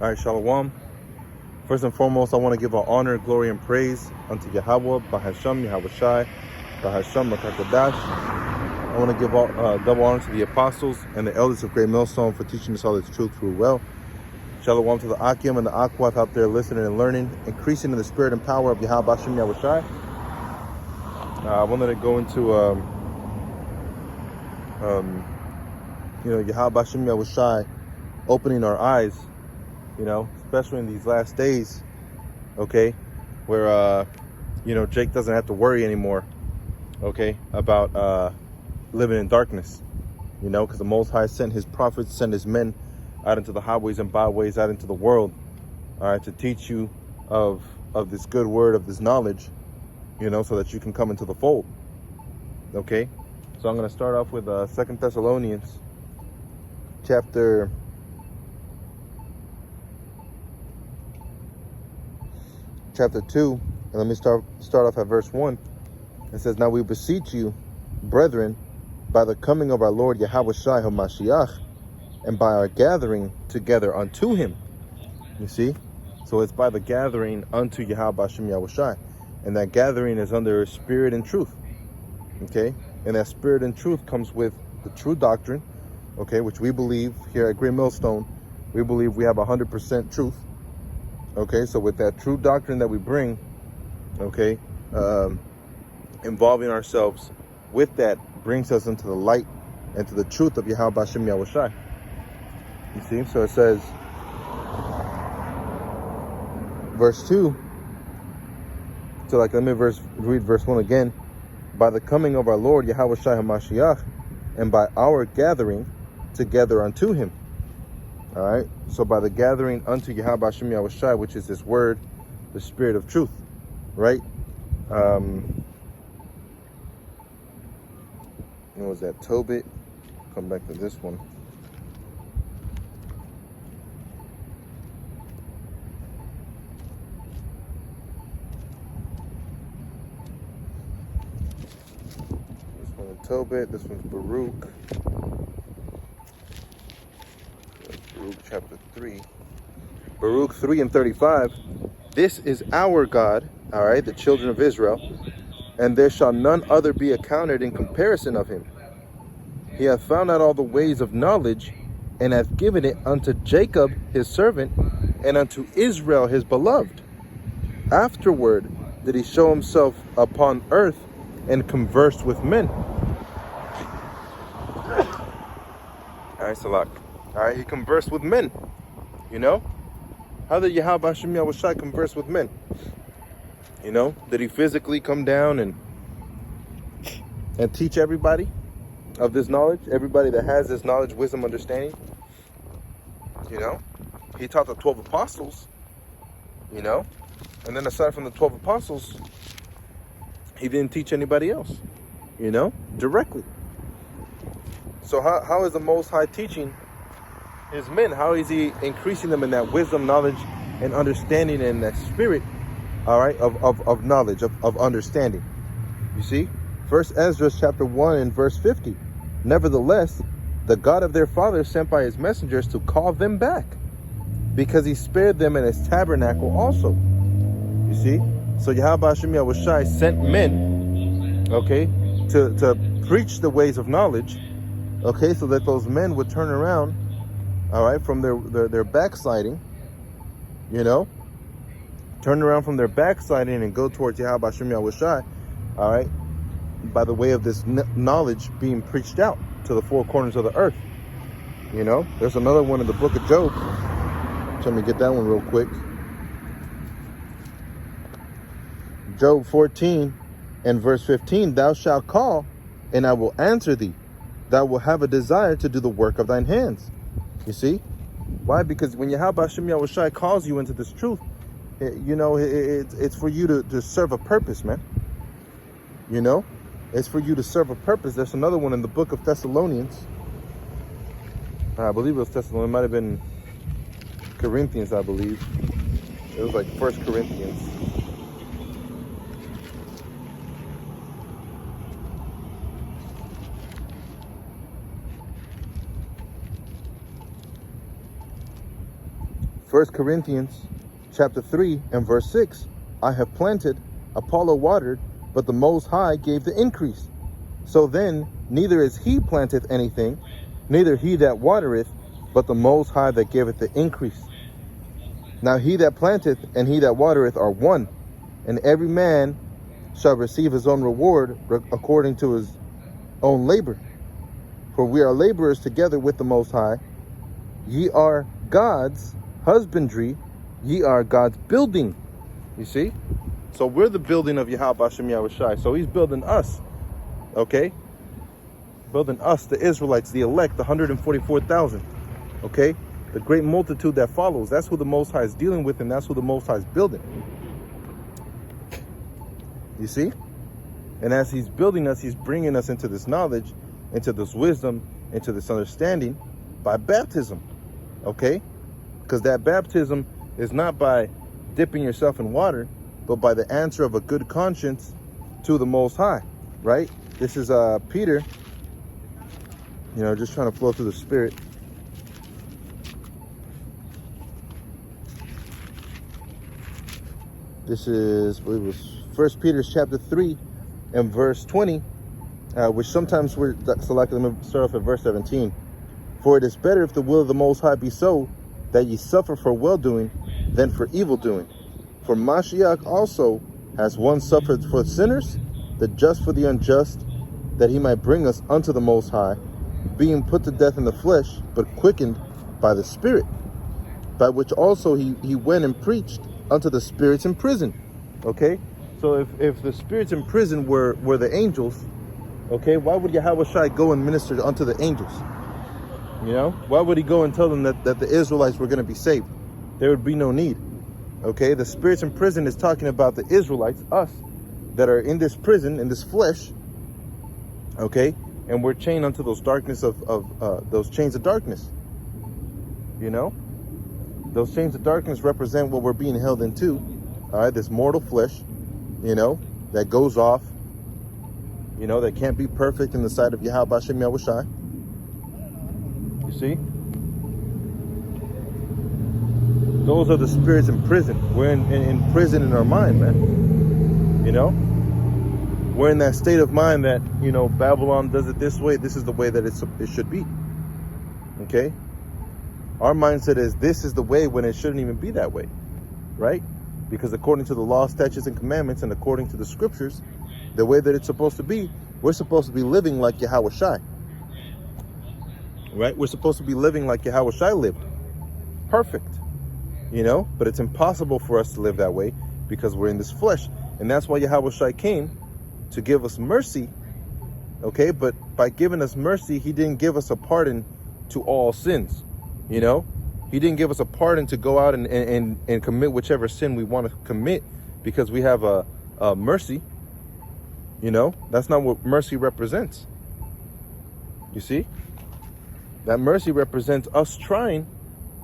All right, Shalom. First and foremost, I want to give all honor, glory, and praise unto Yahweh, Bahasham, Yahweh Shai, Bahasham, Makakadash. I want to give all double honor to the apostles and the elders of Great Millstone for teaching us all this truth through well. Shalom to the Akim and the Akwaf out there listening and learning, increasing in the spirit and power of Yahweh Bahasham, Yahweh Shai. I wanted to go into, Yahweh Bahasham, Yahweh Shai, opening our eyes, especially in these last days, okay, where, Jake doesn't have to worry anymore, okay, about living in darkness, because the Most High sent his prophets, sent his men out into the highways and byways, out into the world, all right, to teach you of this good word, of this knowledge, so that you can come into the fold, okay? So I'm going to start off with 2 Thessalonians chapter 2, and let me start off at verse 1. It says, "Now we beseech you, brethren, by the coming of our Lord Yahweh Shai HaMashiach, and by our gathering together unto him." You see? So it's by the gathering unto Yahweh Hashem Yahweh Shai. And that gathering is under spirit and truth. Okay? And that spirit and truth comes with the true doctrine, okay, which we believe here at Great Millstone, we believe we have 100% truth. Okay, so with that true doctrine that we bring, okay, involving ourselves with that brings us into the light and to the truth of Yahweh Hashem Yahweh Shai. You see, so it says, verse 2, so let me read verse 1 again. "By the coming of our Lord Yahweh Shai HaMashiach, and by our gathering together unto him." All right, so by the gathering unto Yahweh Hashem Yahweh Shai, which is this word, the spirit of truth, right? What was that? Tobit. Come back to this one. This one is Tobit. This one's Baruch. Baruch chapter 3. Baruch 3 and 35. "This is our God," all right, the children of Israel, "and there shall none other be accounted in comparison of him. He hath found out all the ways of knowledge, and hath given it unto Jacob his servant, and unto Israel his beloved. Afterward did he show himself upon earth, and converse with men." All right, Salak. All right, he conversed with men. How did Yahweh Hashem Yahweh Shai converse with men? Did he physically come down and teach everybody of this knowledge? Everybody that has this knowledge, wisdom, understanding? He taught the 12 apostles, and then aside from the 12 apostles, he didn't teach anybody else, directly. So how is the Most High teaching his men? How is he increasing them in that wisdom, knowledge, and understanding, and that spirit, all right, of knowledge, of understanding? You see? First Ezra chapter 1 and verse 50. "Nevertheless, the God of their fathers sent by his messengers to call them back, because he spared them in his tabernacle also." You see? So Yahweh Hashem Yahweh Shai sent men, okay, to preach the ways of knowledge, okay, so that those men would turn around, all right, from their backsliding, turn around from their backsliding and go towards Yahweh Hashem Yahweh Shai, all right, by the way of this knowledge being preached out to the four corners of the earth. There's another one in the book of Job. Let me get that one real quick. Job 14 and verse 15. "Thou shalt call, and I will answer thee. Thou wilt have a desire to do the work of thine hands." You see? Why? Because when Yahweh Hashem Yahweh Shai calls you into this truth, it's for you to serve a purpose, man. It's for you to serve a purpose. There's another one in the book of Thessalonians. I believe it was Thessalonians. It might have been Corinthians, I believe. It was like 1 Corinthians. 1 Corinthians chapter 3 and verse 6. I have planted, Apollo watered, but the Most High gave the increase. So then, neither is he planteth anything, neither he that watereth, but the Most High that giveth the increase. Now he that planteth and he that watereth are one, and every man shall receive his own reward according to his own labor. For we are laborers together with the Most High. Ye are God's husbandry, ye are God's building. You see? So we're the building of Yahweh Hashem Yahushai. So he's building us. Okay? Building us, the Israelites, the elect, the 144,000. Okay? The great multitude that follows. That's who the Most High is dealing with, and that's who the Most High is building. You see? And as he's building us, he's bringing us into this knowledge, into this wisdom, into this understanding by baptism. Okay? Because that baptism is not by dipping yourself in water, but by the answer of a good conscience to the Most High. Right? This is Peter, just trying to flow through the Spirit. This is, I believe it was 1 Peter chapter 3 and verse 20, which sometimes we're selected. Let me start off at verse 17. For it is better if the will of the Most High be so, that ye suffer for well-doing than for evil-doing. For Mashiach also has once suffered for sinners, the just for the unjust, that he might bring us unto the Most High, being put to death in the flesh, but quickened by the Spirit, by which also he went and preached unto the spirits in prison. Okay? So if the spirits in prison were the angels, okay, why would Yahweh Shai go and minister unto the angels? Why would he go and tell them that the Israelites were going to be saved? There would be no need. Okay? The spirits in prison is talking about the Israelites, us, that are in this prison, in this flesh, okay? And we're chained unto those darkness those chains of darkness. Those chains of darkness represent what we're being held into. All right, this mortal flesh, that goes off, that can't be perfect in the sight of Yahweh Hashem Yahushai. You see? Those are the spirits in prison. We're in prison in our mind, man. We're in that state of mind that, Babylon does it this way. This is the way that it should be. Okay? Our mindset is this is the way when it shouldn't even be that way. Right? Because according to the law, statutes, and commandments, and according to the scriptures, the way that it's supposed to be, we're supposed to be living like Yahweh Shai. Right? We're supposed to be living like Yahweh Shai lived. Perfect. But it's impossible for us to live that way because we're in this flesh. And that's why Yahweh Shai came to give us mercy. Okay? But by giving us mercy, he didn't give us a pardon to all sins. He didn't give us a pardon to go out and commit whichever sin we want to commit because we have a mercy. That's not what mercy represents. You see? That mercy represents us trying,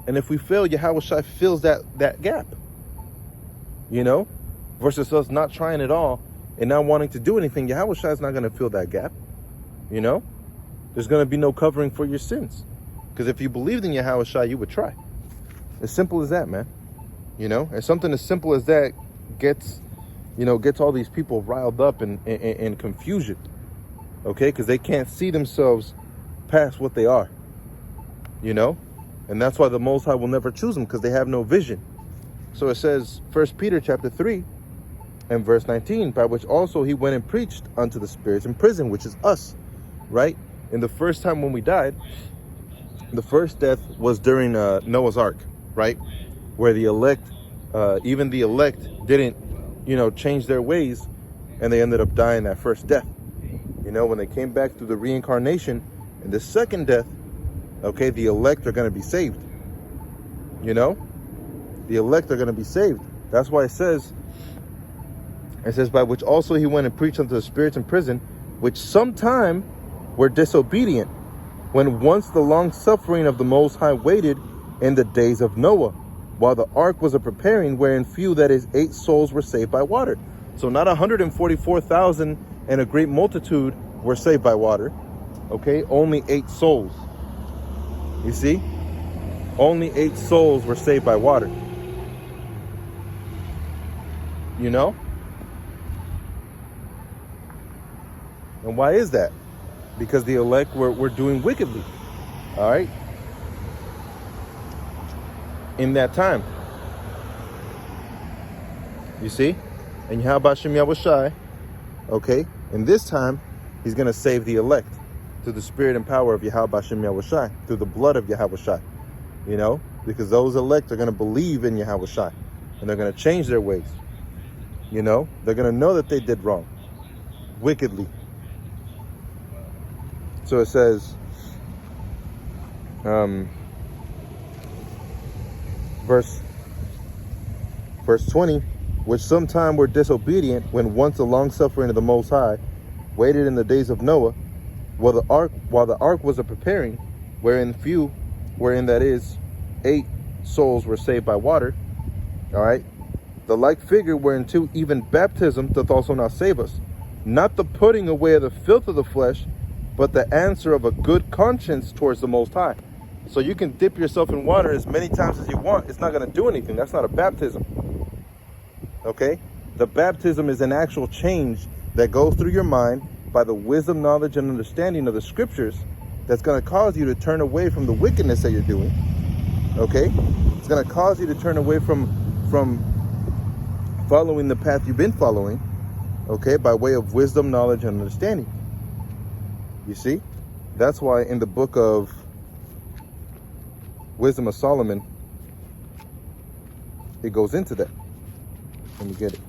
and if we fail, Yahweh Shai fills that gap. Versus us not trying at all and not wanting to do anything. Yahweh Shai is not going to fill that gap. There's going to be no covering for your sins. Because if you believed in Yahweh Shai, you would try. As simple as that, man. And something as simple as that gets all these people riled up in confusion. Okay? Because they can't see themselves past what they are. And that's why the Most High will never choose them, because they have no vision. So it says, 1 Peter chapter 3 and verse 19, by which also he went and preached unto the spirits in prison, which is us. Right? And the first time when we died, the first death was during Noah's Ark, right? Where the elect, even the elect didn't, change their ways, and they ended up dying that first death. When they came back through the reincarnation, and the second death, okay, the elect are going to be saved. The elect are going to be saved. That's why it says, by which also he went and preached unto the spirits in prison, which sometime were disobedient, when once the long suffering of the Most High waited in the days of Noah, while the ark was a preparing, wherein few, that is 8 souls, were saved by water. So not 144,000 and a great multitude were saved by water. Okay, only 8 souls. You see? only 8 souls were saved by water. You know? And why is that? Because the elect were doing wickedly. All right? In that time. You see? And Yahweh Shem Yahushai, okay, in this time, he's going to save the elect through the spirit and power of Yahweh Shem Yahushai, through the blood of Yahushai, you know, because those elect are going to believe in Yahushai, and they're going to change their ways, you know, they're going to know that they did wrong, wickedly. So it says, verse 20, which sometime were disobedient, when once the long suffering of the Most High waited in the days of Noah, while the ark was a preparing, wherein that is 8 souls were saved by water. All right, the like figure whereunto even baptism doth also now save us, not the putting away of the filth of the flesh, but the answer of a good conscience towards the Most High. So you can dip yourself in water as many times as you want. It's not going to do anything. That's not a baptism. Okay? The baptism is an actual change that goes through your mind by the wisdom, knowledge, and understanding of the scriptures that's going to cause you to turn away from the wickedness that you're doing. Okay? It's going to cause you to turn away from following the path you've been following. Okay? By way of wisdom, knowledge, and understanding. You see? That's why in the book of Wisdom of Solomon, it goes into that. Let me get it.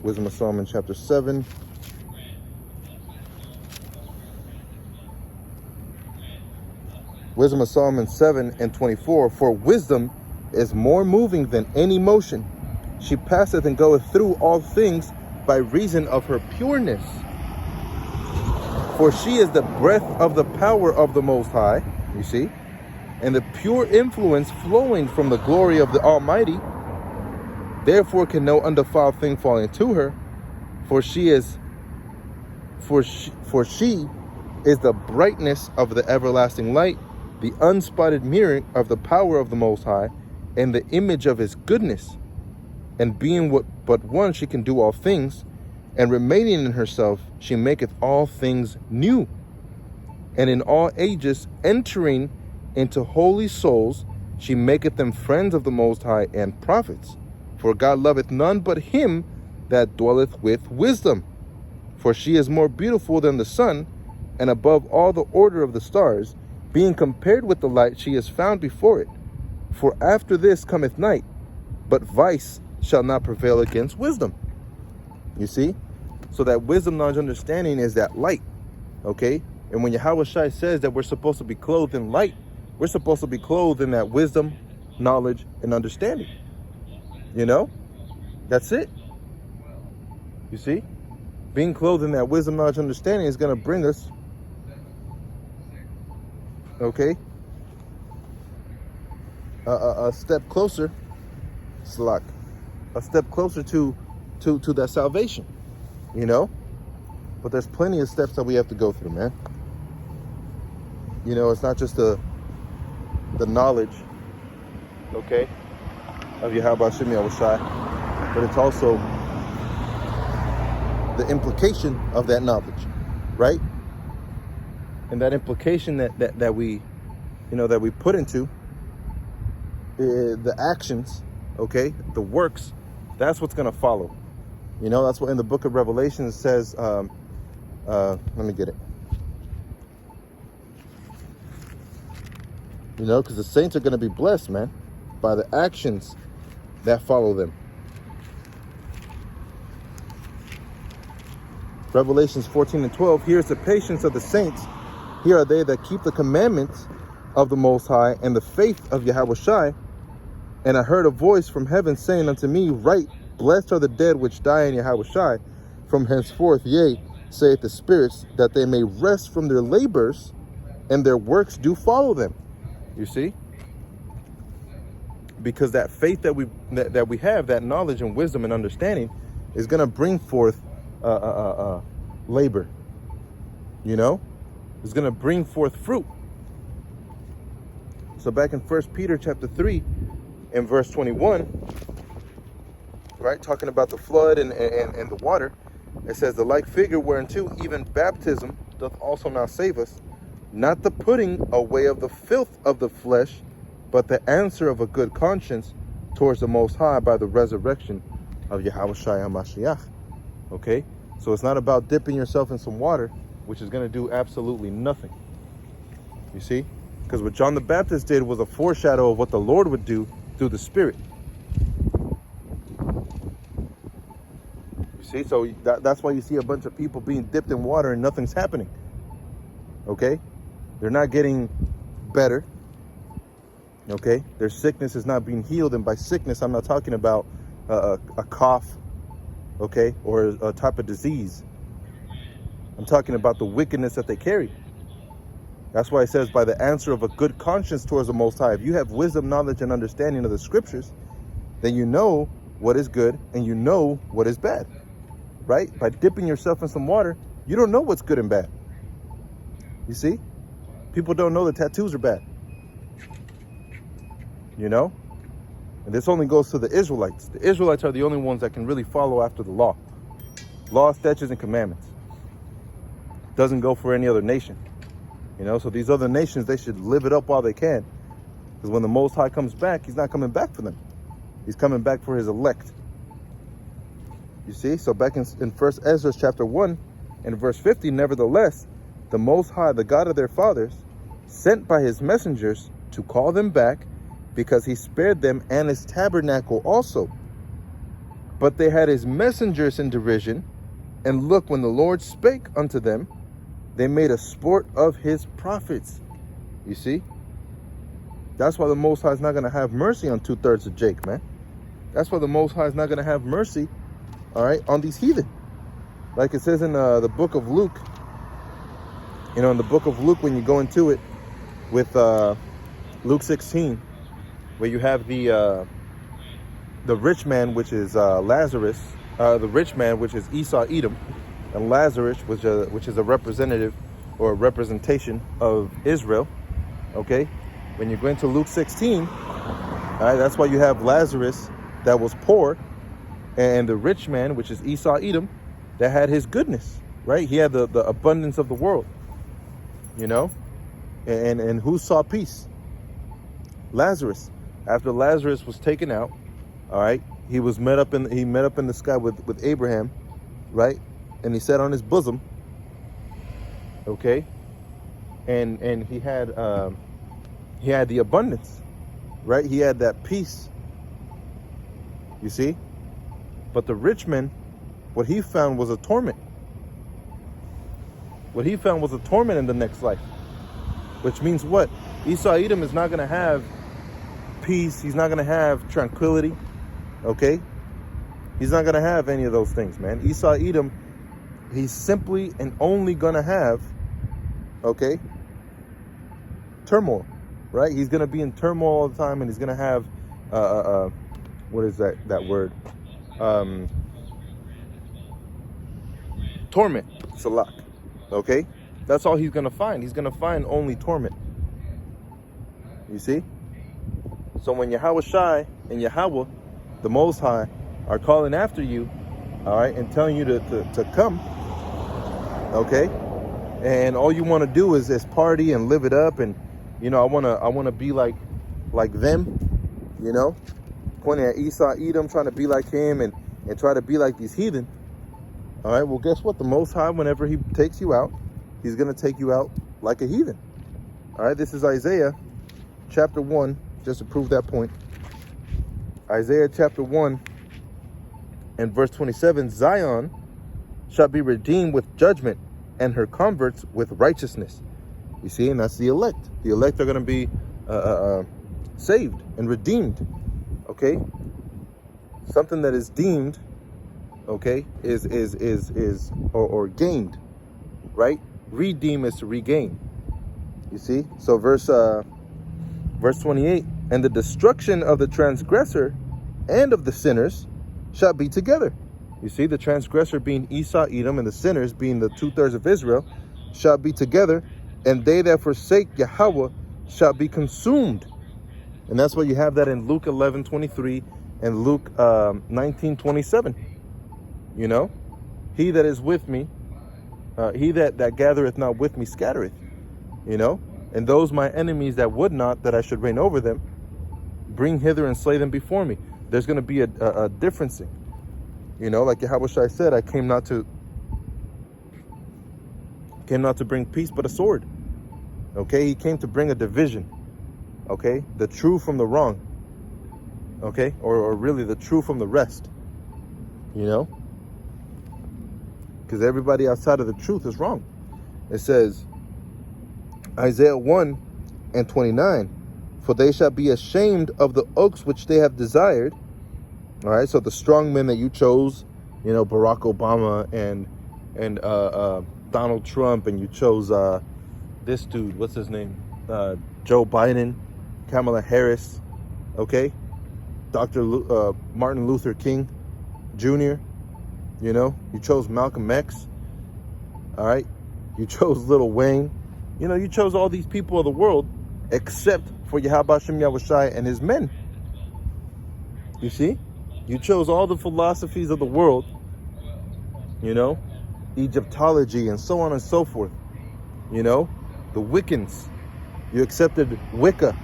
Wisdom of Solomon, chapter 7. Wisdom of Solomon 7 and 24. For wisdom is more moving than any motion. She passeth and goeth through all things by reason of her pureness. For she is the breath of the power of the Most High, you see, and the pure influence flowing from the glory of the Almighty. Therefore can no undefiled thing fall into her, for she is the brightness of the everlasting light, the unspotted mirror of the power of the Most High, and the image of his goodness. And being but one, she can do all things, and remaining in herself, she maketh all things new. And in all ages, entering into holy souls, she maketh them friends of the Most High and prophets. For God loveth none but him that dwelleth with wisdom. For she is more beautiful than the sun, and above all the order of the stars. Being compared with the light, she is found before it. For after this cometh night, but vice shall not prevail against wisdom. You see? So that wisdom, knowledge, understanding is that light. Okay? And when Yahweh Shai says that we're supposed to be clothed in light, we're supposed to be clothed in that wisdom, knowledge, and understanding. You know? That's it. You see? Being clothed in that wisdom, knowledge, understanding is going to bring us, okay, a step closer, Slak, a step closer to that salvation, you know? But there's plenty of steps that we have to go through, man. You know, it's not just the knowledge, okay, of Yahweh Shem Yahushai, but it's also the implication of that knowledge, right? And that implication that we, you know, that we put into the actions, okay, the works, that's what's going to follow. You know, that's what in the book of Revelation it says, let me get it. You know, because the saints are going to be blessed, man, by the actions that follow them. Revelations 14 and 12, here is the patience of the saints. Here are they that keep the commandments of the Most High and the faith of Yahweh Shai. And I heard a voice from heaven saying unto me, Write, blessed are the dead which die in Yahweh Shai from henceforth, yea, saith the spirits, that they may rest from their labors, and their works do follow them. You see? Because that faith that we have, that knowledge and wisdom and understanding, is going to bring forth labor. You know? It's going to bring forth fruit. So back in 1 Peter chapter 3 and verse 21, right, talking about the flood and the water, it says, the like figure whereunto even baptism doth also now save us, not the putting away of the filth of the flesh, but the answer of a good conscience towards the Most High by the resurrection of Yahushua HaMashiach. Okay? So it's not about dipping yourself in some water, which is going to do absolutely nothing. You see? Because what John the Baptist did was a foreshadow of what the Lord would do through the Spirit. You see? So that's why you see a bunch of people being dipped in water and nothing's happening. Okay? They're not getting better. Okay? Their sickness is not being healed. And by sickness, I'm not talking about a cough, okay, or a type of disease. I'm talking about the wickedness that they carry. That's why it says, by the answer of a good conscience towards the Most High. If you have wisdom, knowledge, and understanding of the scriptures, then you know what is good and you know what is bad, right? By dipping yourself in some water, you don't know what's good and bad. You see? People don't know that tattoos are bad. You know? And this only goes to the Israelites. The Israelites are the only ones that can really follow after the law. Law, statutes, and commandments. Doesn't go for any other nation. You know, so these other nations, they should live it up while they can. Because when the Most High comes back, he's not coming back for them. He's coming back for his elect. You see? So back in 1 Ezra chapter 1 and verse 50, nevertheless, the Most High, the God of their fathers, sent by his messengers to call them back, because he spared them and his tabernacle also. But they had his messengers in derision, and look, when the Lord spake unto them, they made a sport of his prophets. You see? That's why the Most High is not going to have mercy on 2/3 of Jake, man. That's why the Most High is not going to have mercy, all right, on these heathen. Like it says in the book of Luke, you know, in the book of Luke, when you go into it with Luke 16, where you have the rich man, which is Lazarus, the rich man, which is Esau Edom, and Lazarus, which is a representative or a representation of Israel. Okay, when you go into Luke 16, all right, that's why you have Lazarus that was poor, and the rich man, which is Esau Edom, that had his goodness, right? He had the abundance of the world, you know, and who saw peace? Lazarus. After Lazarus was taken out, all right, he met up in the sky with Abraham, right? And he sat on his bosom, okay, and he had the abundance, right? He had that peace. You see? But the rich man, what he found was a torment. What he found was a torment in the next life. Which means what? Esau Edom is not going to have peace. He's not going to have tranquility. Okay? He's not going to have any of those things, man. Esau Edom, he's simply and only going to have, okay, turmoil, right? He's going to be in turmoil all the time, and he's going to have, what is that word? Torment, salak, okay? That's all he's going to find. He's going to find only torment. You see? So when Yahushua and Yahweh, the Most High, are calling after you, all right, and telling you to come, okay, and all you want to do is party and live it up, and you know, I want to be like them, you know, pointing at Esau Edom, trying to be like him, and try to be like these heathen. All right, well, guess what? The Most High, whenever he takes you out, he's going to take you out like a heathen. All right, this is Isaiah chapter 1, just to prove that point. Isaiah chapter 1 and verse 27, Zion shall be redeemed with judgment, and her converts with righteousness. You see, and that's the elect. The elect are going to be saved and redeemed. Okay, something that is deemed, okay, is gained, right? Redeem is to regain. You see, so verse 28, and the destruction of the transgressor and of the sinners shall be together. You see, the transgressor being Esau Edom, and the sinners being the 2/3 of Israel, shall be together, and they that forsake Yahweh shall be consumed. And that's why you have that in Luke 11:23 and Luke 19:27. You know, he that is with me, he that gathereth not with me scattereth. You know, and those my enemies that would not that I should reign over them, bring hither and slay them before me. There's going to be a differencing. You know, like Yahushua said, I came not to bring peace but a sword. Okay, he came to bring a division. Okay, the true from the wrong. Okay, or really the true from the rest. You know, because everybody outside of the truth is wrong. It says, Isaiah 1:29, for they shall be ashamed of the oaks which they have desired. All right, so the strong men that you chose, you know, Barack Obama and Donald Trump, and you chose this dude, what's his name? Joe Biden, Kamala Harris, okay? Dr. Martin Luther King Jr., you know? You chose Malcolm X, all right? You chose Lil Wayne. You know, you chose all these people of the world except for Yahweh Shem Yahushai and his men. You see? You chose all the philosophies of the world, you know? Egyptology and so on and so forth, you know? The Wiccans. You accepted Wicca.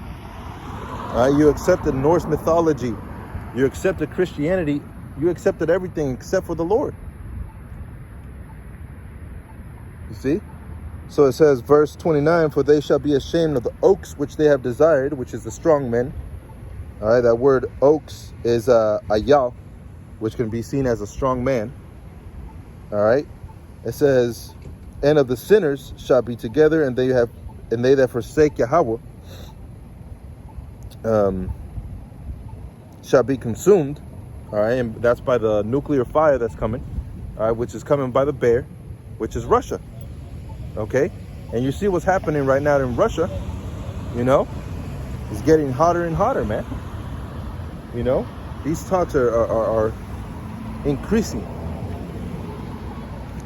You accepted Norse mythology. You accepted Christianity. You accepted everything except for the Lord. You see? So it says, verse 29, for they shall be ashamed of the oaks which they have desired, which is the strong men. All right, that word oaks is ayal, which can be seen as a strong man. All right. It says, and of the sinners shall be together, and they that forsake Yahweh shall be consumed. All right, and that's by the nuclear fire that's coming, all right, which is coming by the bear, which is Russia. Okay, and you see what's happening right now in Russia. You know, it's getting hotter and hotter, man. You know, these talks are increasing.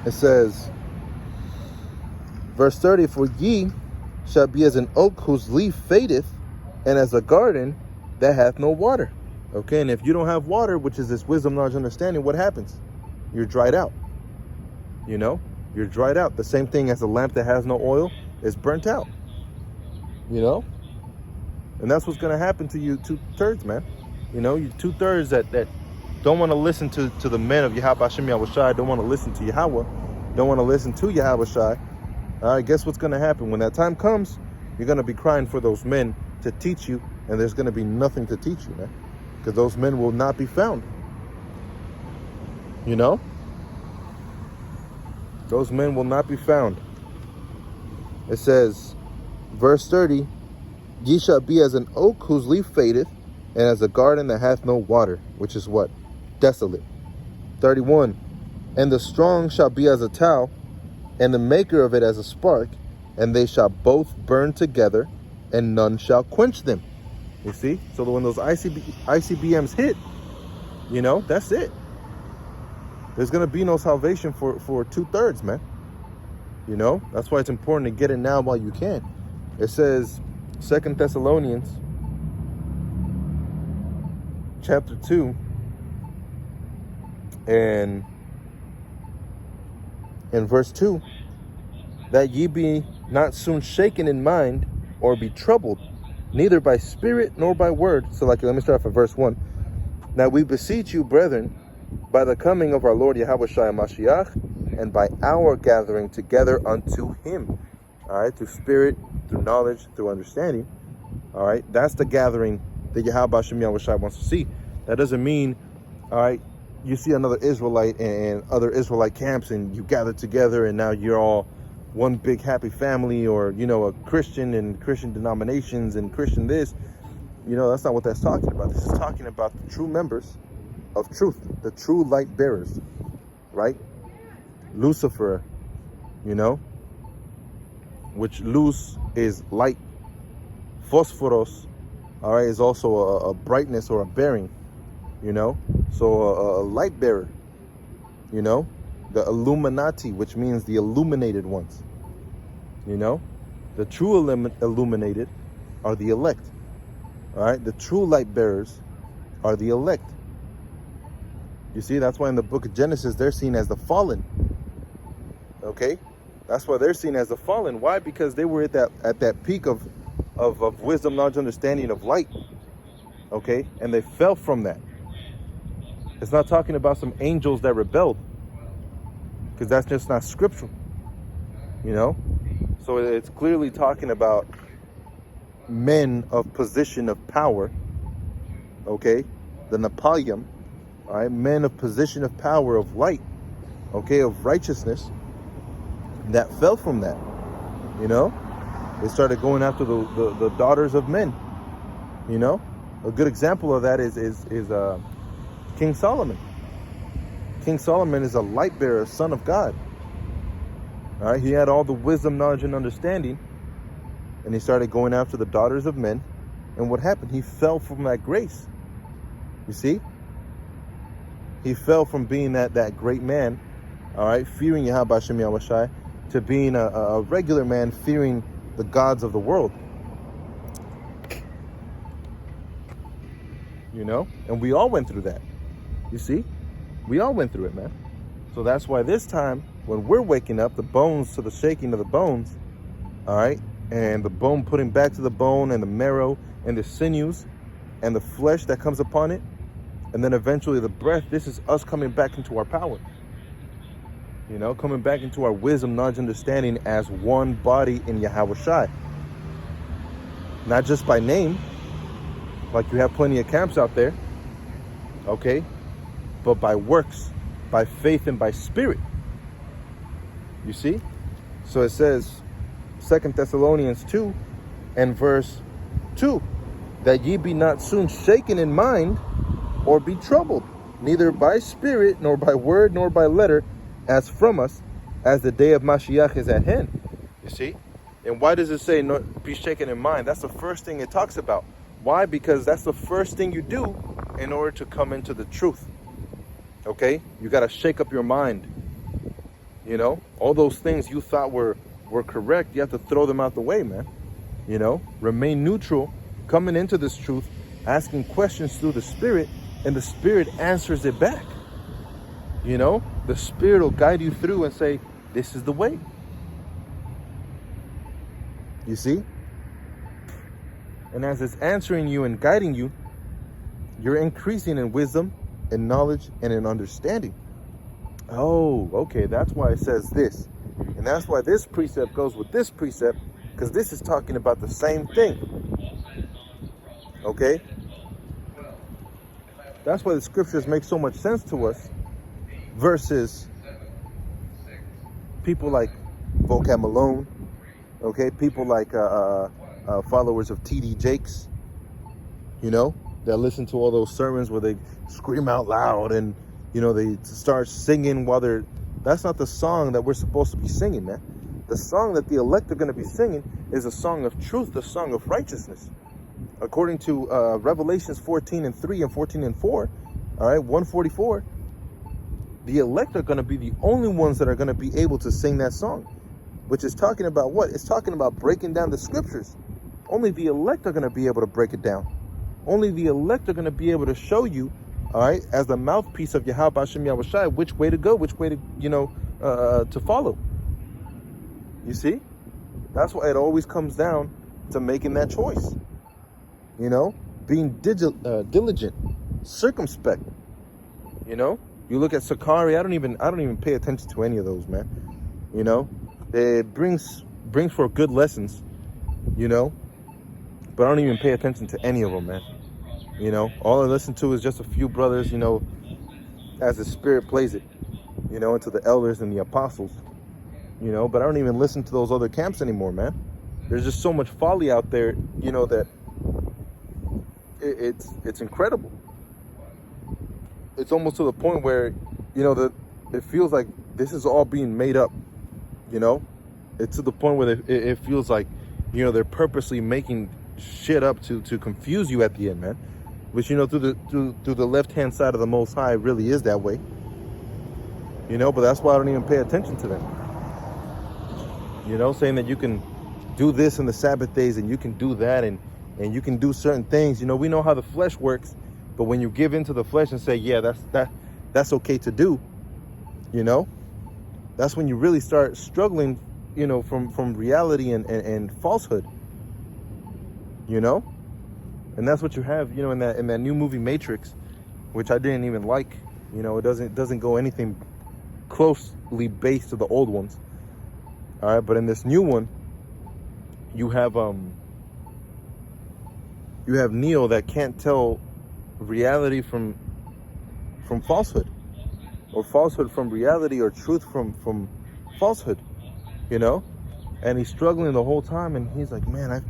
It says, verse 30, for ye shall be as an oak whose leaf fadeth, and as a garden that hath no water. Okay, and if you don't have water, which is this wisdom, knowledge, understanding, what happens? You're dried out. You know, you're dried out. The same thing as a lamp that has no oil is burnt out. You know, and that's what's going to happen to you 2/3, man. You know, you 2/3 that don't want to listen to the men of Yahweh Hashem Yahushai, don't want to listen to Yahweh, don't want to listen to Yahweh Shai. All right, guess what's going to happen? When that time comes, you're going to be crying for those men to teach you, and there's going to be nothing to teach you, man, because those men will not be found. You know? Those men will not be found. It says, verse 30, ye shall be as an oak whose leaf fadeth, and as a garden that hath no water, which is what? Desolate. 31, and the strong shall be as a tow, and the maker of it as a spark, and they shall both burn together, and none shall quench them. You see? So when those ICBMs hit, you know, that's it. There's going to be no salvation for 2/3, man. You know? That's why it's important to get it now while you can. It says, 2 Thessalonians chapter 2, and in verse 2, that ye be not soon shaken in mind, or be troubled, neither by spirit nor by word. So let me start off at verse 1. Now we beseech you, brethren, by the coming of our Lord Yahweh Shai Mashiach, and by our gathering together unto him. All right, through spirit, through knowledge, through understanding. All right, that's the gathering that Yahweh Shem Yahushai wants to see. That doesn't mean, all right, you see another Israelite and other Israelite camps and you gather together and now you're all one big happy family, or, you know, a Christian and Christian denominations and Christian this. You know, that's not what that's talking about. This is talking about the true members of truth, the true light bearers, right? Lucifer, you know, which luz is light. Phosphoros, all right, is also a brightness or a bearing, you know. So a light bearer, you know. The Illuminati, which means the illuminated ones, you know. The true illuminated are the elect. All right, the true light bearers are the elect. You see, that's why in the book of Genesis they're seen as the fallen. Okay, that's why they're seen as the fallen. Why? Because they were at that peak of wisdom, knowledge, understanding of light. Okay, and they fell from that. It's not talking about some angels that rebelled, because that's just not scriptural. You know, so it's clearly talking about men of position of power. Okay, the Nephilim. All right, men of position of power, of light, okay, of righteousness, that fell from that. You know, they started going after the daughters of men. You know, a good example of that is King Solomon. King Solomon is a light bearer, son of God. All right, he had all the wisdom, knowledge, and understanding, and he started going after the daughters of men. And what happened? He fell from that grace. You see? He fell from being that great man, all right, fearing Yahweh Hashem Yahweh Shai, to being a regular man fearing the gods of the world. You know? And we all went through that. You see? We all went through it, man. So that's why this time, when we're waking up, the bones to the shaking of the bones, all right, and the bone putting back to the bone, and the marrow, and the sinews, and the flesh that comes upon it, and then eventually the breath, this is us coming back into our power. You know, coming back into our wisdom, knowledge, understanding as one body in Yahweh Shai. Not just by name, like you have plenty of camps out there, okay, but by works, by faith, and by spirit. You see? So it says, 2 Thessalonians 2 and verse 2, that ye be not soon shaken in mind, or be troubled, neither by spirit, nor by word, nor by letter, as from us, as the day of Mashiach is at hand. You see? And why does it say no, be shaken in mind? That's the first thing it talks about. Why? Because that's the first thing you do in order to come into the truth. Okay? You got to shake up your mind. You know? All those things you thought were correct, you have to throw them out the way, man. You know? Remain neutral, coming into this truth, asking questions through the Spirit, and the Spirit answers it back. You know, the Spirit will guide you through and say, this is the way. You see? And as it's answering you and guiding you, you're increasing in wisdom, in knowledge, and in understanding. Oh, okay, that's why it says this. And that's why this precept goes with this precept, because this is talking about the same thing. Okay? That's why the scriptures make so much sense to us, versus people like Vocab Malone, okay, people like followers of T.D. Jakes, you know, that listen to all those sermons where they scream out loud and, you know, they start singing while they're, that's not the song that we're supposed to be singing, man. The song that the elect are going to be singing is a song of truth, the song of righteousness. According to Revelations 14 and 3 and 14 and 4, all right, 144, the elect are going to be the only ones that are going to be able to sing that song, which is talking about what? It's talking about breaking down the scriptures. Only the elect are going to be able to break it down. Only the elect are going to be able to show you, all right, as the mouthpiece of Yahweh Hashem Yahweh Shai, which way to go, which way to, you know, to follow. You see? That's why it always comes down to making that choice. You know, being diligent, circumspect. You know, you look at Sakari. I don't even pay attention to any of those, man. You know, it brings for good lessons. You know, but I don't even pay attention to any of them, man. You know, all I listen to is just a few brothers. You know, as the Spirit plays it. You know, into the elders and the apostles. You know, but I don't even listen to those other camps anymore, man. There's just so much folly out there. You know that. It's incredible. It's almost to the point where, you know, that it feels like this is all being made up. You know, it's to the point where it feels like, you know, they're purposely making shit up to confuse you at the end, man. Which, you know, through the left hand side of the Most High really is that way. You know, but that's why I don't even pay attention to them. You know, saying that you can do this in the Sabbath days, and you can do that, and you can do certain things. You know, we know how the flesh works, but when you give into the flesh and say, yeah, that's okay to do, you know, that's when you really start struggling, you know, from reality and falsehood, you know. And that's what you have, you know, in that new movie Matrix, which I didn't even like. You know, it doesn't go anything closely based to the old ones. All right, but in this new one, you have Neo that can't tell reality from falsehood, or falsehood from reality, or truth from falsehood, you know. And he's struggling the whole time, and he's like, man,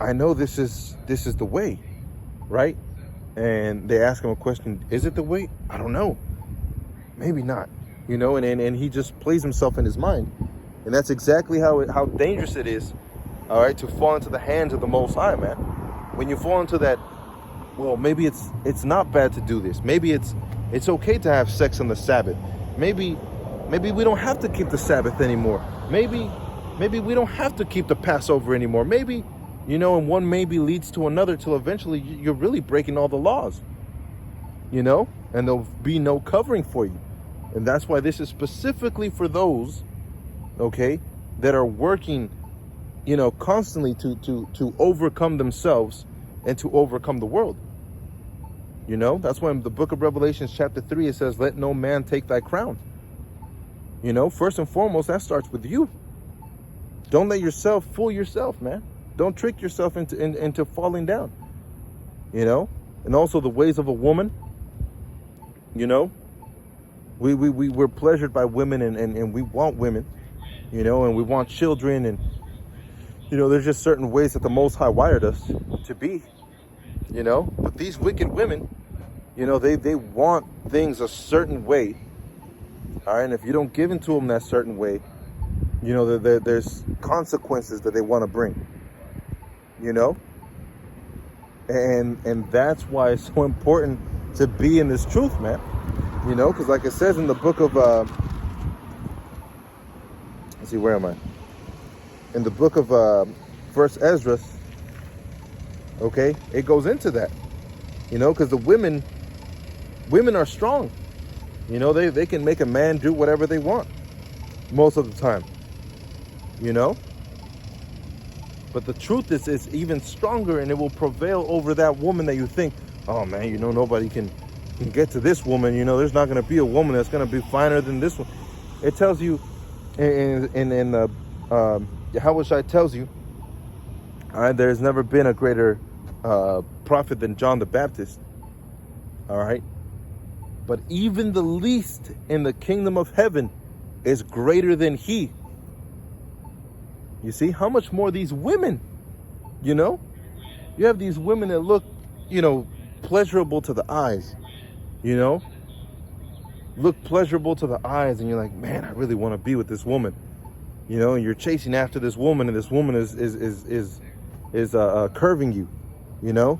I know this is the way, right? And they ask him a question, is it the way? I don't know, maybe not, you know. And he just plays himself in his mind. And that's exactly how dangerous it is, all right, to fall into the hands of the Most High, man. When you fall into that, well, maybe it's not bad to do this. Maybe it's okay to have sex on the Sabbath. Maybe we don't have to keep the Sabbath anymore. Maybe we don't have to keep the Passover anymore. Maybe, you know, and one maybe leads to another till eventually you're really breaking all the laws, you know, and there'll be no covering for you. And that's why this is specifically for those, okay, that are working, you know, constantly to overcome themselves and to overcome the world. You know, that's why in the book of Revelation chapter 3, it says, let no man take thy crown. You know, first and foremost, that starts with you. Don't let yourself fool yourself, man. Don't trick yourself into falling down, you know. And also the ways of a woman, you know, we're pleasured by women, and we want women, you know, and we want children, and, you know, there's just certain ways that the Most High wired us to be, you know. But these wicked women, you know, they want things a certain way, all right. And if you don't give into them that certain way, you know, there's consequences that they want to bring, you know. And that's why it's so important to be in this truth, man. You know, because like it says in the book of let's see, where am I? In the book of First Ezra, okay, it goes into that, you know, because the women are strong, you know. They can make a man do whatever they want most of the time, you know. But the truth is even stronger, and it will prevail over that woman that you think, oh man, you know, nobody can get to this woman, you know, there's not going to be a woman that's going to be finer than this one. It tells you in Yahweh tells you, all right, there's never been a greater prophet than John the Baptist, all right, but even the least in the kingdom of heaven is greater than he. You see how much more these women, you know, you have these women that look, you know, pleasurable to the eyes, you know, look pleasurable to the eyes, and you're like, man, I really want to be with this woman, you know, and you're chasing after this woman, and this woman is curving you, you know,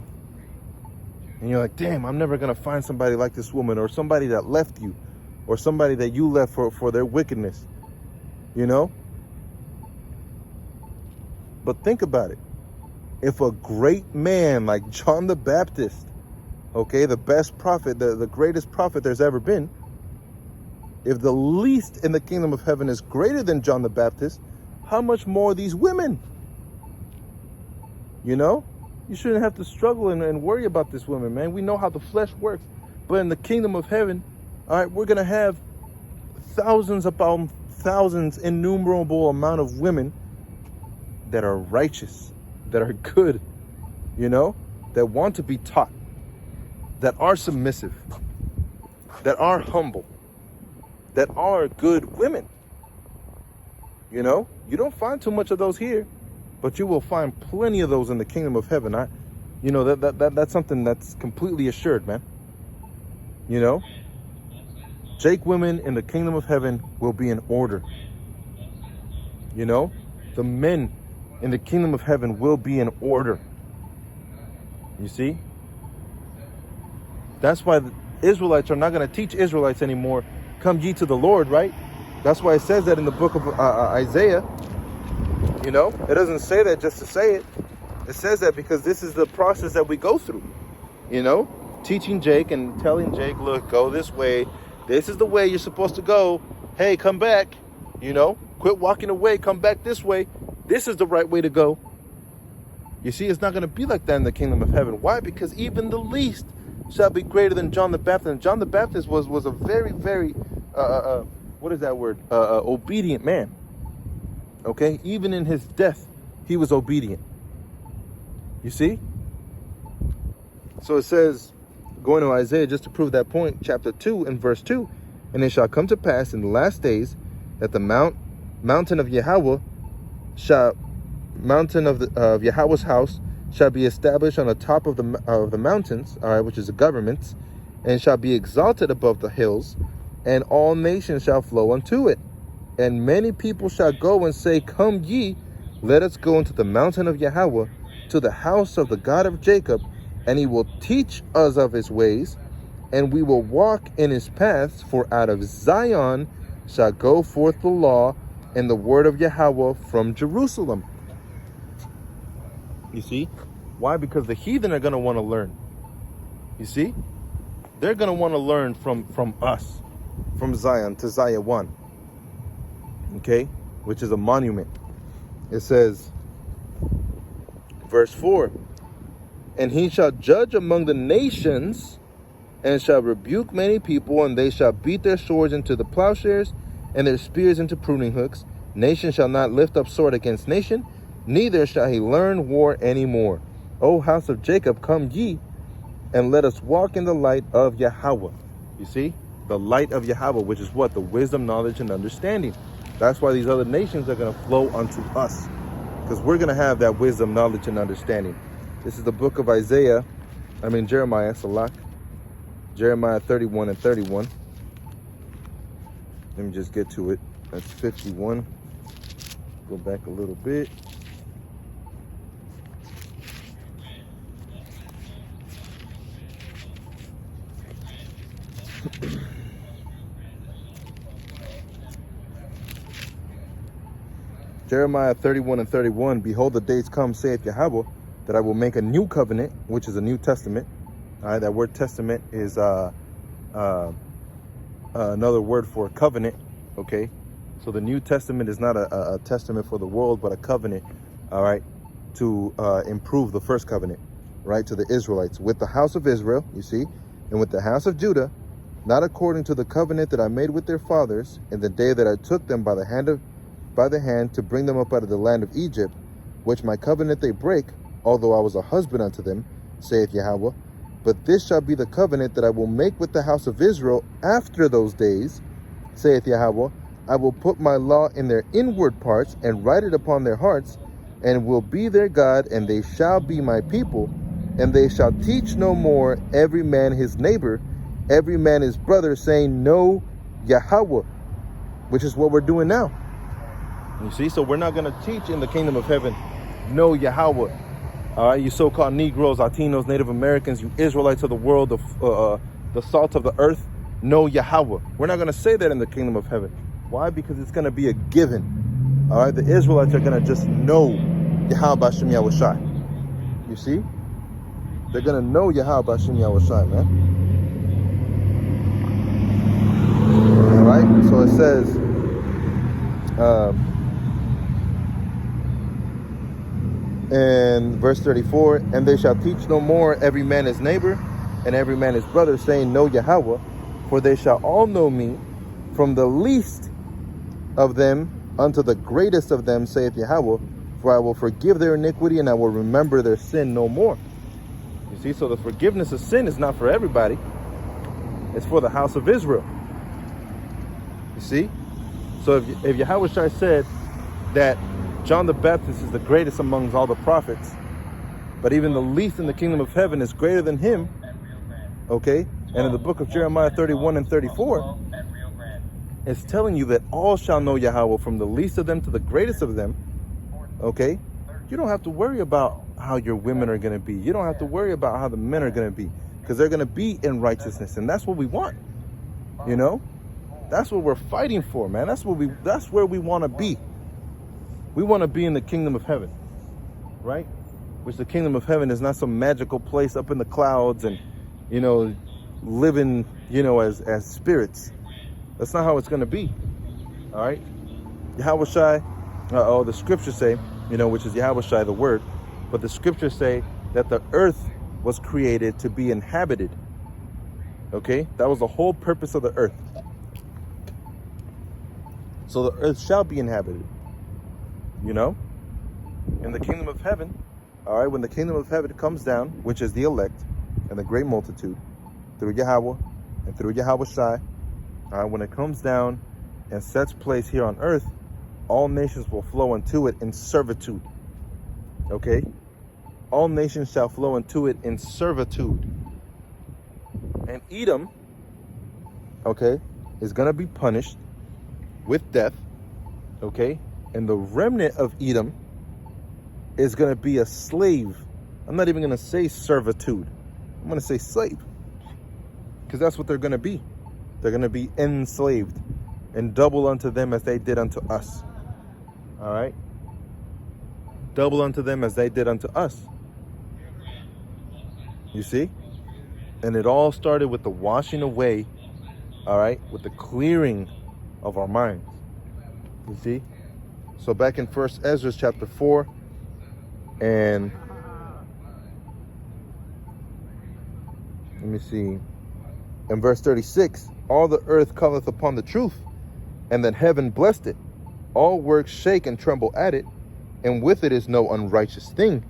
and you're like, damn, I'm never gonna find somebody like this woman, or somebody that left you, or somebody that you left for their wickedness, you know. But think about it. If a great man like John the Baptist, okay, the best prophet, the greatest prophet there's ever been, if the least in the kingdom of heaven is greater than John the Baptist, how much more these women? You know? You shouldn't have to struggle and worry about this woman, man. We know how the flesh works. But in the kingdom of heaven, all right, we're going to have thousands upon thousands, innumerable amount of women that are righteous, that are good, you know, that want to be taught, that are submissive, that are humble, that are good women. You know, you don't find too much of those here, but you will find plenty of those in the kingdom of heaven. You know, that's something that's completely assured, man. You know, Jake women in the kingdom of heaven will be in order. You know, the men in the kingdom of heaven will be in order. You see? That's why the Israelites are not going to teach Israelites anymore, come ye to the Lord, right? That's why it says that in the book of Isaiah, You know, it doesn't say that just to say it. It says that because this is the process that we go through. You know, teaching Jake and telling Jake, look, go this way. This is the way you're supposed to go. Hey, come back. You know, quit walking away. Come back this way. This is the right way to go. You see, it's not going to be like that in the kingdom of heaven. Why? Because even the least shall be greater than John the Baptist. And John the Baptist was a very, very, what is that word? Obedient man. Okay? Even in his death, he was obedient. You see? So it says, going to Isaiah, just to prove that point, chapter 2 and verse 2, and it shall come to pass in the last days that the mountain of Yahweh mountain of Yahweh's house shall be established on the top of the mountains, all right, which is the governments, and shall be exalted above the hills, and all nations shall flow unto it. And many people shall go and say, come ye, let us go into the mountain of Yahweh, to the house of the God of Jacob, and he will teach us of his ways, and we will walk in his paths. For out of Zion shall go forth the law and the word of Yahweh from Jerusalem. You see? Why? Because the heathen are going to want to learn. You see? They're going to want to learn from us, from Zion to Zion 1. Okay? Which is a monument. It says, verse 4, and he shall judge among the nations, and shall rebuke many people, and they shall beat their swords into the plowshares, and their spears into pruning hooks. Nation shall not lift up sword against nation, neither shall he learn war any more. O house of Jacob, come ye, and let us walk in the light of Yahweh. You see? The light of Yahweh, which is what? The wisdom, knowledge, and understanding. That's why these other nations are going to flow unto us, because we're going to have that wisdom, knowledge, and understanding. This is the book of Jeremiah, Salak. Jeremiah 31 and 31. Let me just get to it. That's 51. Go back a little bit. Jeremiah 31 and 31. Behold, the days come, saith Yahweh, that I will make a new covenant, which is a New Testament. All right, that word testament is another word for covenant. Okay, so the New Testament is not a testament for the world, but a covenant. All right, to improve the first covenant, right, to the Israelites, with the house of Israel, you see, and with the house of Judah, not according to the covenant that I made with their fathers in the day that I took them by the hand to bring them up out of the land of Egypt, which my covenant they break, although I was a husband unto them, saith Yahweh. But this shall be the covenant that I will make with the house of Israel after those days, saith Yahweh. I will put my law in their inward parts and write it upon their hearts, and will be their God, and they shall be my people. And they shall teach no more every man his neighbor, every man his brother, saying, know Yahweh, which is what we're doing now. You see, so we're not going to teach in the kingdom of heaven, know Yahweh. All right, you so-called Negroes, Latinos, Native Americans, you Israelites of the world, the salt of the earth, know Yahweh. We're not going to say that in the kingdom of heaven. Why? Because it's going to be a given. All right, the Israelites are going to just know Yahweh B'Shem Yahushai. You see? They're going to know Yahweh B'Shem Yahushai, man. All right, so it says, in verse 34, and they shall teach no more every man his neighbor and every man his brother, saying, know Yahweh, for they shall all know me, from the least of them unto the greatest of them, saith Yahweh, for I will forgive their iniquity and I will remember their sin no more. You see, so the forgiveness of sin is not for everybody. It's for the house of Israel. You see? So if Yahweh Shai said that John the Baptist is the greatest amongst all the prophets, but even the least in the kingdom of heaven is greater than him, okay? And in the book of Jeremiah 31 and 34, it's telling you that all shall know Yahweh, from the least of them to the greatest of them, okay? You don't have to worry about how your women are going to be. You don't have to worry about how the men are going to be, because they're going to be in righteousness, and that's what we want, you know? That's what we're fighting for, man. That's where we want to be. We want to be in the kingdom of heaven, right? Which the kingdom of heaven is not some magical place up in the clouds and, living, as spirits. That's not how it's going to be. All right. Yahweh Shai, the scriptures say, which is Yahweh Shai, the word, but the scriptures say that the earth was created to be inhabited. Okay. That was the whole purpose of the earth. So the earth shall be inhabited, in the kingdom of heaven. All right. When the kingdom of heaven comes down, which is the elect and the great multitude through Yahweh and through Yahweh Shai. All right. When it comes down and sets place here on earth, all nations will flow into it in servitude. Okay? All nations shall flow into it in servitude. And Edom, okay, is going to be punished with death. Okay? And the remnant of Edom is going to be a slave. I'm not even going to say servitude. I'm going to say slave. Because that's what they're going to be. They're going to be enslaved. And double unto them as they did unto us. All right? Double unto them as they did unto us. You see? And it all started with the washing away, all right, with the clearing of our minds. You see? So back in 1 Ezra chapter 4, and let me see, in verse 36, all the earth cometh upon the truth, and then heaven blessed it. All works shake and tremble at it, and with it is no unrighteous thing.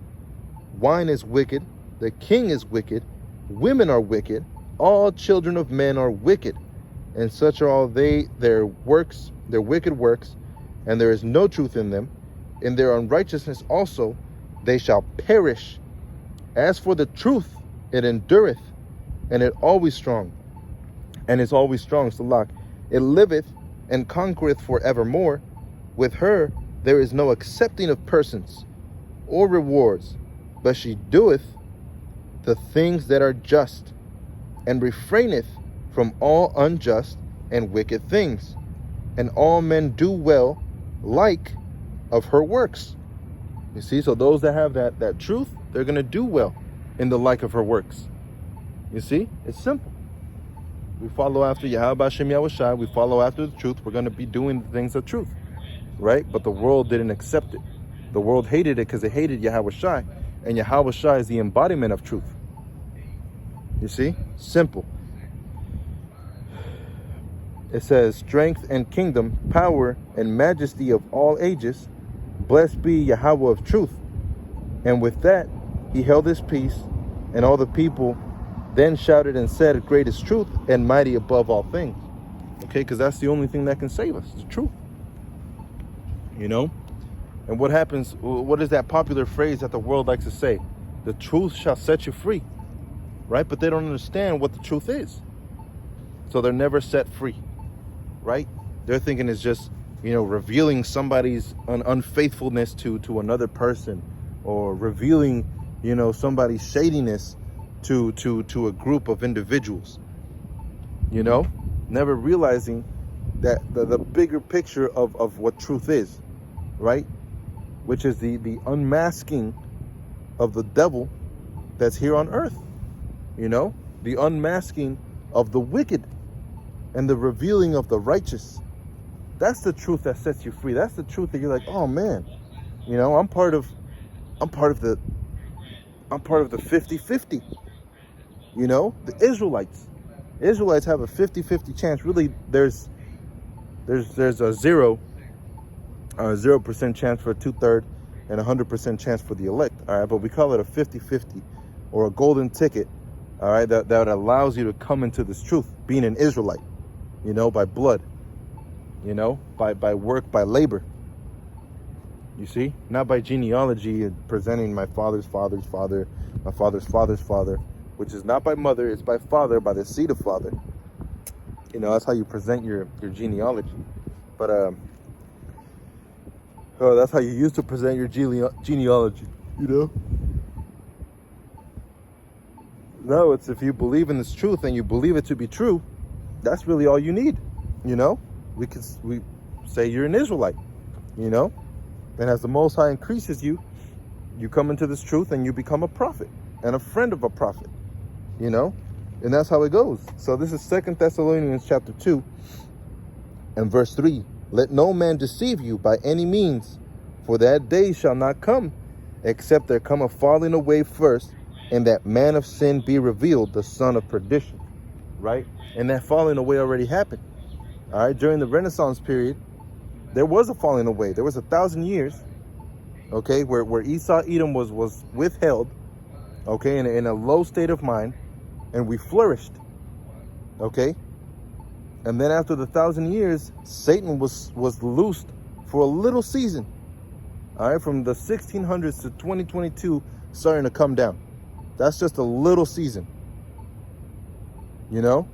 Wine is wicked, the king is wicked, women are wicked, all children of men are wicked, and such are all their works, their wicked works, and there is no truth in them. In their unrighteousness also they shall perish. As for the truth, it endureth, and it always strong, and is always strong. Salak, it liveth and conquereth forevermore. With her there is no accepting of persons or rewards, but she doeth the things that are just, and refraineth from all unjust and wicked things. And all men do well like of her works. You see, so those that have that truth, they're going to do well in the like of her works. You see, it's simple. We follow after Yahweh Hashem Yahweh Shai. We follow after the truth. We're going to be doing the things of truth, right? But the world didn't accept it. The world hated it because they hated Yahweh Shai. And Yahweh Shai is the embodiment of truth. You see? Simple. It says, strength and kingdom, power and majesty of all ages. Blessed be Yahweh of truth. And with that, he held his peace, and all the people then shouted and said, great is truth and mighty above all things. Okay, because that's the only thing that can save us, the truth. And what happens, what is that popular phrase that the world likes to say? The truth shall set you free, right? But they don't understand what the truth is. So they're never set free, right? They're thinking it's just, revealing somebody's unfaithfulness to another person, or revealing, somebody's shadiness to a group of individuals, never realizing that the bigger picture of what truth is, right? Which is the unmasking of the devil that's here on earth, the unmasking of the wicked and the revealing of the righteous. That's the truth that sets you free. That's the truth that you're like, oh man, I'm part of the 50-50. The Israelites have a 50-50 chance. Really, there's a 0% chance for a 2/3 and 100% chance for the elect. All right, but we call it a 50-50 or a golden ticket. All right, that allows you to come into this truth, being an Israelite, by blood, by work, by labor. You see, not by genealogy and presenting my father's father's father, my father's father's father, which is not by mother, it's by father, by the seed of father. That's how you present your genealogy. But that's how you used to present your genealogy, No, it's if you believe in this truth and you believe it to be true, that's really all you need. We say you're an Israelite, And as the Most High increases you, you come into this truth and you become a prophet and a friend of a prophet, you know? And that's how it goes. So this is 2 Thessalonians chapter 2 and verse 3. Let no man deceive you by any means, for that day shall not come, except there come a falling away first, and that man of sin be revealed, the son of perdition. Right? And that falling away already happened. All right? During the Renaissance period, there was a falling away. There was 1,000 years, okay, where Esau, Edom was withheld, okay, in a low state of mind, and we flourished, okay? And then after the 1,000 years, Satan was loosed for a little season, all right, from the 1600s to 2022, starting to come down. That's just a little season, you know?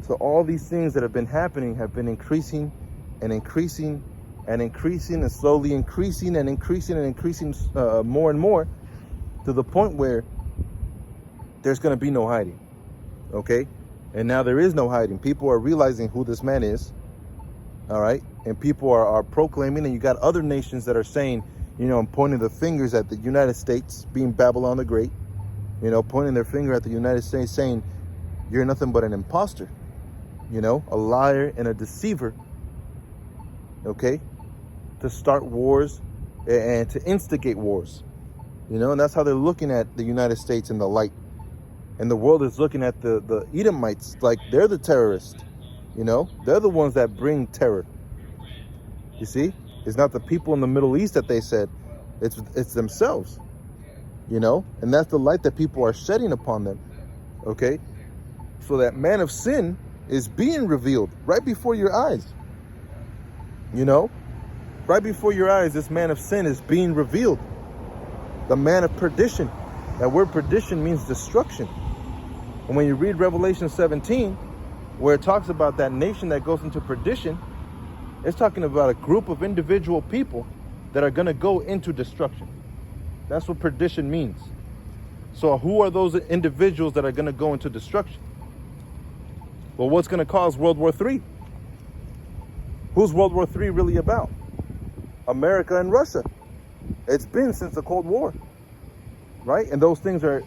So all these things that have been happening have been increasing and increasing and increasing and slowly increasing and increasing and increasing more and more, to the point where there's going to be no hiding, okay? And now there is no hiding. People are realizing who this man is, all right? And people are proclaiming, and you got other nations that are saying, you know, and pointing the fingers at the United States, being Babylon the Great, you know, pointing their finger at the United States, saying, you're nothing but an imposter, you know, a liar and a deceiver, okay, to start wars and to instigate wars, you know, and that's how they're looking at the United States in the light. And the world is looking at the Edomites like they're the terrorists, you know, they're the ones that bring terror. You see, it's not the people in the Middle East that they said, it's themselves, you know, and that's the light that people are shedding upon them, okay? So that man of sin is being revealed right before your eyes, you know, right before your eyes. This man of sin is being revealed, the man of perdition. That word perdition means destruction. And when you read Revelation 17, where it talks about that nation that goes into perdition, it's talking about a group of individual people that are going to go into destruction. That's what perdition means. So who are those individuals that are going to go into destruction? Well, what's going to cause World War III? Who's World War III really about? America and Russia. It's been since the Cold War, right? And those things are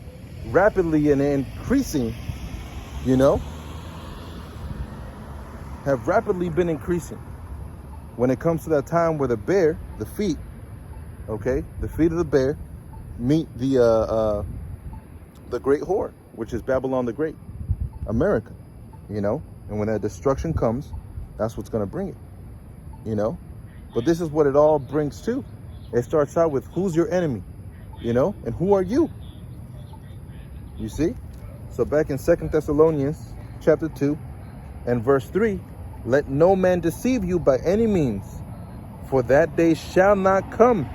rapidly and increasing, you know, have rapidly been increasing. When it comes to that time where the bear, the feet, okay, the feet of the bear meet the great whore, which is Babylon the Great, America, you know, and when that destruction comes, that's what's going to bring it, you know. But this is what it all brings to. It starts out with who's your enemy, you know, and who are you? You see? So back in 2 Thessalonians chapter 2 and verse 3, let no man deceive you by any means, for that day shall not come.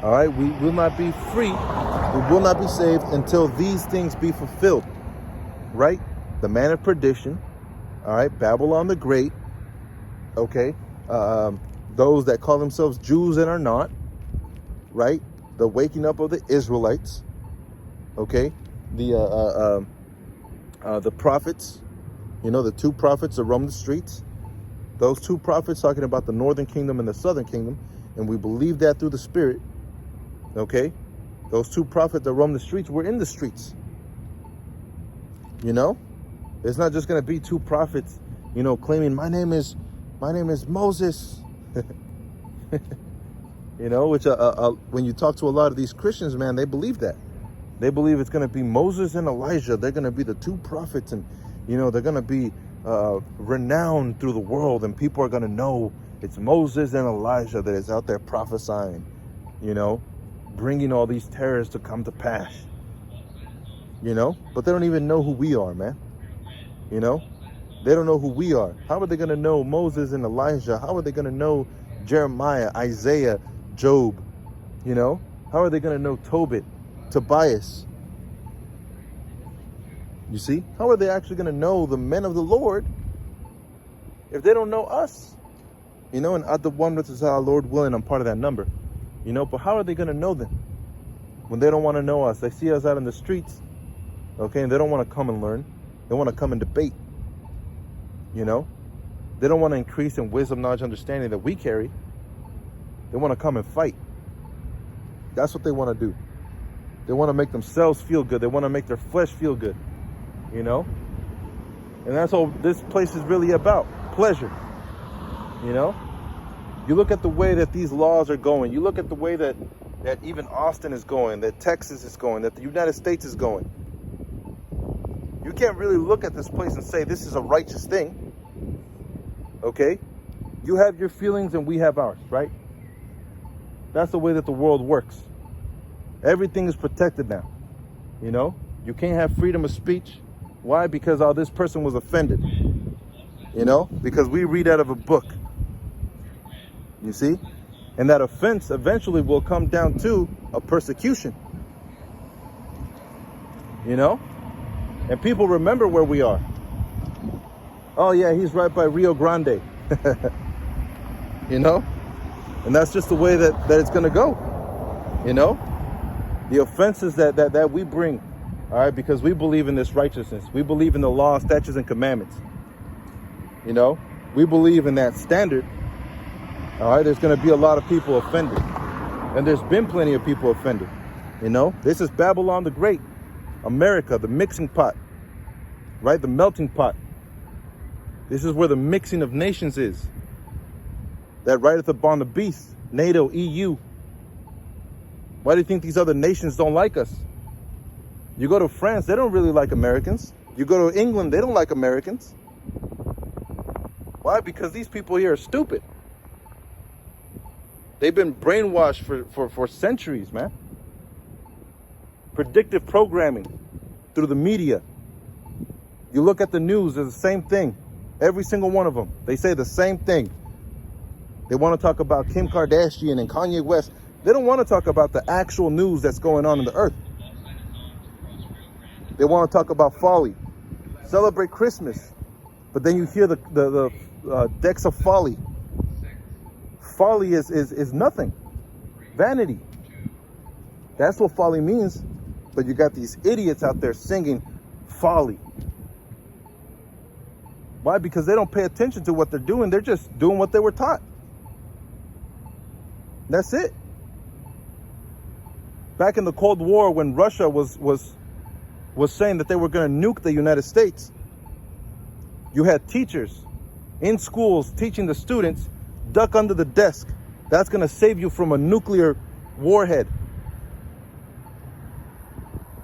All right, we will not be free. We will not be saved until these things be fulfilled. Right? The man of perdition. All right, Babylon the Great. Okay, those that call themselves Jews and are not. Right? The waking up of the Israelites. Okay, the prophets. You know, the two prophets that roam the streets. Those two prophets talking about the northern kingdom and the southern kingdom, and we believe that through the Spirit. Okay, those two prophets that roam the streets were in the streets. You know, it's not just going to be two prophets, you know, claiming my name is Moses. You know, which when you talk to a lot of these Christians, man, they believe that. They believe it's going to be Moses and Elijah. They're going to be the two prophets, and you know, they're going to be renowned through the world, and people are going to know it's Moses and Elijah that is out there prophesying, you know, bringing all these terrors to come to pass, you know. But they don't even know who we are, man. You know, they don't know who we are. How are they going to know Moses and Elijah? How are they going to know Jeremiah, Isaiah, Job? You know, how are they going to know Tobit, Tobias? You see, how are they actually going to know the men of the Lord if they don't know us? You know, and at the one which is our Lord willing, I'm part of that number. You know, but how are they going to know them when they don't want to know us? They see us out in the streets, okay, and they don't want to come and learn. They want to come and debate. You know, they don't want to increase in wisdom, knowledge, understanding that we carry. They want to come and fight. That's what they want to do. They want to make themselves feel good. They want to make their flesh feel good, you know? And that's all this place is really about, pleasure, you know? You look at the way that these laws are going. You look at the way that even Austin is going, that Texas is going, that the United States is going. You can't really look at this place and say this is a righteous thing, okay? You have your feelings and we have ours, right? That's the way that the world works. Everything is protected now, you know? You can't have freedom of speech. Why? Because this person was offended, you know? Because we read out of a book, you see? And that offense eventually will come down to a persecution, you know? And people remember where we are. Oh yeah, he's right by Rio Grande, you know? And that's just the way that it's gonna go, you know? The offenses that we bring, all right, because we believe in this righteousness. We believe in the law, statutes, and commandments. You know, we believe in that standard. All right, there's going to be a lot of people offended. And there's been plenty of people offended. You know, this is Babylon the Great, America, the mixing pot, right? The melting pot. This is where the mixing of nations is. That rideth upon the beast, NATO, EU. Why do you think these other nations don't like us? You go to France, they don't really like Americans. You go to England, they don't like Americans. Why? Because these people here are stupid. They've been brainwashed for centuries, man. Predictive programming through the media. You look at the news, it's the same thing. Every single one of them. They say the same thing. They want to talk about Kim Kardashian and Kanye West. They don't want to talk about the actual news that's going on in the earth. They want to talk about folly. Celebrate Christmas. But then you hear the decks of folly. Folly is nothing. Vanity. That's what folly means. But you got these idiots out there singing folly. Why? Because they don't pay attention to what they're doing. They're just doing what they were taught. That's it. Back in the Cold War, when Russia was saying that they were going to nuke the United States, you had teachers in schools teaching the students, duck under the desk. That's going to save you from a nuclear warhead.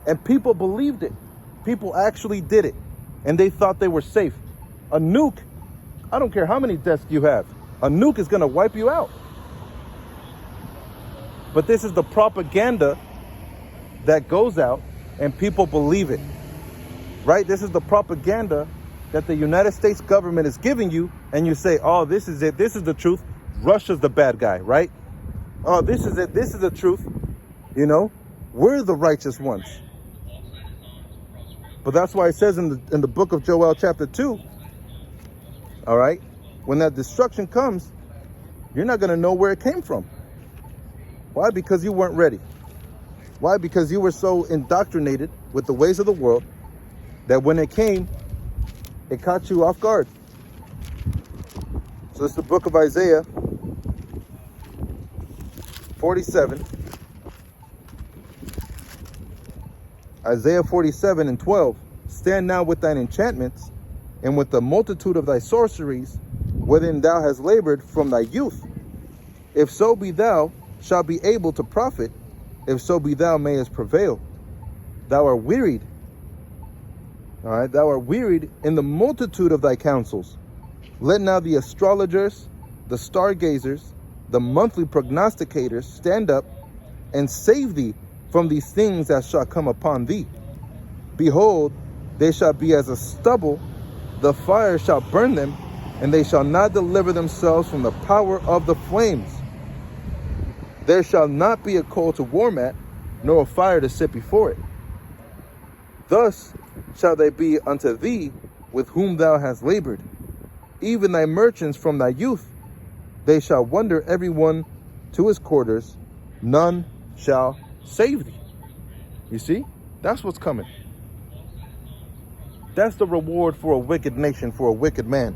And people believed it. People actually did it. And they thought they were safe. A nuke, I don't care how many desks you have, a nuke is going to wipe you out. But this is the propaganda that goes out and people believe it, right? This is the propaganda that the United States government is giving you, and you say, oh, this is it. This is the truth. Russia's the bad guy, right? Oh, this is it. This is the truth. You know, we're the righteous ones. But that's why it says in the book of Joel chapter 2, all right, when that destruction comes, you're not going to know where it came from. Why? Because you weren't ready. Why? Because you were so indoctrinated with the ways of the world that when it came, it caught you off guard. So it's the book of Isaiah 47. Isaiah 47 and 12. Stand now with thine enchantments and with the multitude of thy sorceries, wherein thou hast labored from thy youth. If so be thou shalt be able to profit, if so be thou mayest prevail. Thou art wearied. All right, thou art wearied in the multitude of thy counsels. Let now the astrologers, the stargazers, the monthly prognosticators stand up and save thee from these things that shall come upon thee. Behold, they shall be as a stubble, the fire shall burn them, and they shall not deliver themselves from the power of the flames. There shall not be a coal to warm at, nor a fire to sit before it. Thus shall they be unto thee with whom thou hast labored, even thy merchants from thy youth. They shall wander every one to his quarters, none shall save thee. You see, that's what's coming. That's the reward for a wicked nation, for a wicked man.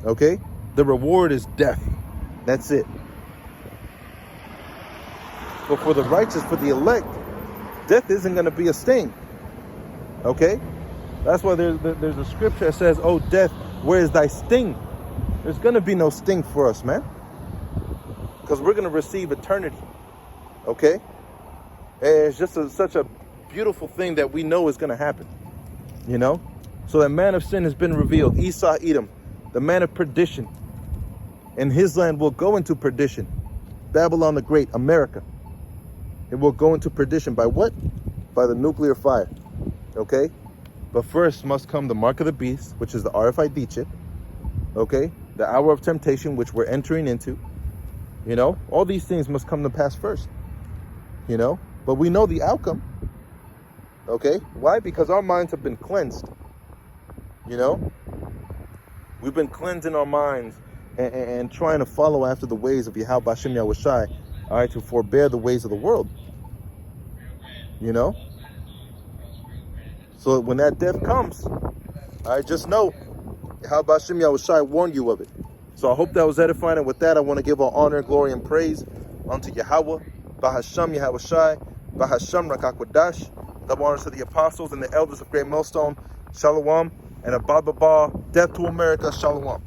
Okay? The reward is death. That's it. But for the righteous, for the elect, death isn't going to be a sting. Okay? That's why there's a scripture that says, "Oh, death, where is thy sting?" There's going to be no sting for us, man. Because we're going to receive eternity. Okay? And it's just such a beautiful thing that we know is going to happen. You know? So that man of sin has been revealed. Esau, Edom, the man of perdition. And his land will go into perdition. Babylon the Great, America. It will go into perdition by what? By the nuclear fire. Okay? But first must come the mark of the beast, which is the RFID chip. Okay? The hour of temptation, which we're entering into. You know? All these things must come to pass first. You know? But we know the outcome. Okay? Why? Because our minds have been cleansed. You know? We've been cleansing our minds and trying to follow after the ways of Yahweh Bashem Yahushai. All right? To forbear the ways of the world. You know? So when that death comes, I just know how Bashem Yahushai warned you of it. So I hope that was edifying. And with that, I want to give all honor, glory, and praise unto Yahweh, Bahasham Yahushai, Bahasham Rakakwadash. Double honors to the apostles and the elders of Great Millstone. Shalom. And Abba Baba, death to America. Shalom.